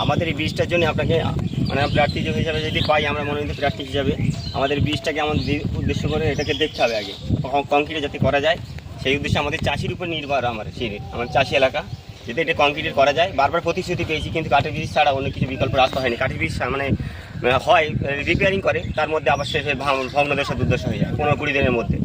আমাদের এই ব্রিজটার জন্য আপনাকে মানে প্রার্থী হিসাবে যদি পাই, আমরা মনোনীত প্রার্থী হিসাবে আমাদের ব্রিজটাকে আমাদের উদ্দেশ্য করে এটাকে দেখতে হবে আগে, কংক্রিটে যাতে করা যায় সেই উদ্দেশ্যে। আমাদের চাষির উপর নির্ভর, আমার চাষি এলাকা, যদি এটা কংক্রিটের করা যায়। বারবার প্রতিশ্রুতি পেয়েছি, কিন্তু কাঠের ব্রিজ ছাড়া অন্য কিছু বিকল্প রাস্তা হয়নি। কাঠের ব্রিজ মানে হয় রিপেয়ারিং করে, তার মধ্যে আবার শেষে ভগ্নদশা দুর্দশা হয়ে যায় 15-20 দিনের মধ্যে।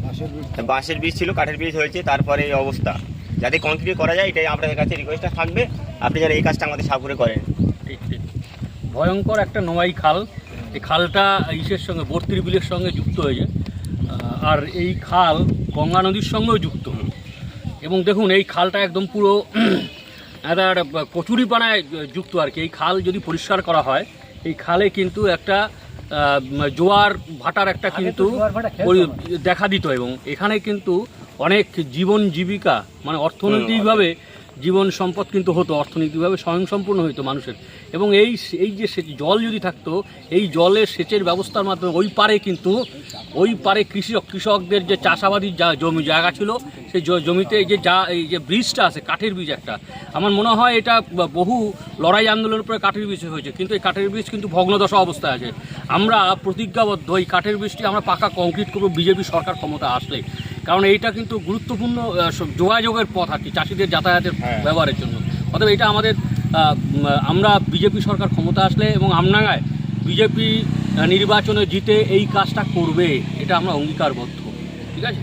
বাঁশের ব্রিজ ছিল, কাঠের ব্রিজ হয়েছে, তারপরে এই অবস্থা। যাতে কংক্রিট করা যায় এটাই আপনাদের কাছে রিকোয়েস্টটা থাকবে, আপনি যেন এই কাজটা আমাদের সাপুরে করেন। ঠিক ঠিক। ভয়ঙ্কর একটা নোয়াই খাল, এই খালটা ইসের সঙ্গে বর্তির বিলের সঙ্গে যুক্ত হয়েছে, আর এই খাল গঙ্গা নদীর সঙ্গেও যুক্ত। এবং দেখুন এই খালটা একদম পুরো একটা কচুরিপানায় যুক্ত আর কি। এই খাল যদি পরিষ্কার করা হয়, এই খালে কিন্তু একটা জোয়ার ভাটার একটা কিন্তু দেখা দিত, এবং এখানে কিন্তু অনেক জীবন জীবিকা মানে অর্থনৈতিকভাবে জীবন সম্পদ কিন্তু হতো, অর্থনৈতিকভাবে স্বয়ংসম্পূর্ণ হতো মানুষের। এবং এই যে জল যদি থাকতো, এই জলের সেচের ব্যবস্থার মাধ্যমে ওই পারে কৃষকদের যে চাষাবাদী জায়গা ছিল, সেই জমিতে এই যে ব্রিজটা আছে, কাঠের ব্রিজ একটা, আমার মনে হয় এটা বহু লড়াই আন্দোলনের পরে কাঠের ব্রিজ হয়েছে, কিন্তু এই কাঠের ব্রিজ কিন্তু ভগ্নদশা অবস্থায় আছে। আমরা প্রতিজ্ঞাবদ্ধ এই কাঠের ব্রিজটি আমরা পাকা কংক্রিট করবো বিজেপি সরকার ক্ষমতা আসলে, কারণ এইটা কিন্তু গুরুত্বপূর্ণ যোগাযোগের পথ আর কি, চাষিদের যাতায়াতের ব্যবহারের জন্য। অতএব এটা আমরা বিজেপি সরকার ক্ষমতা আসলে এবং আমডাঙ্গায় বিজেপি নির্বাচনে জিতে এই কাজটা করবে, এটা আমরা অঙ্গীকারবদ্ধ। ঠিক আছে।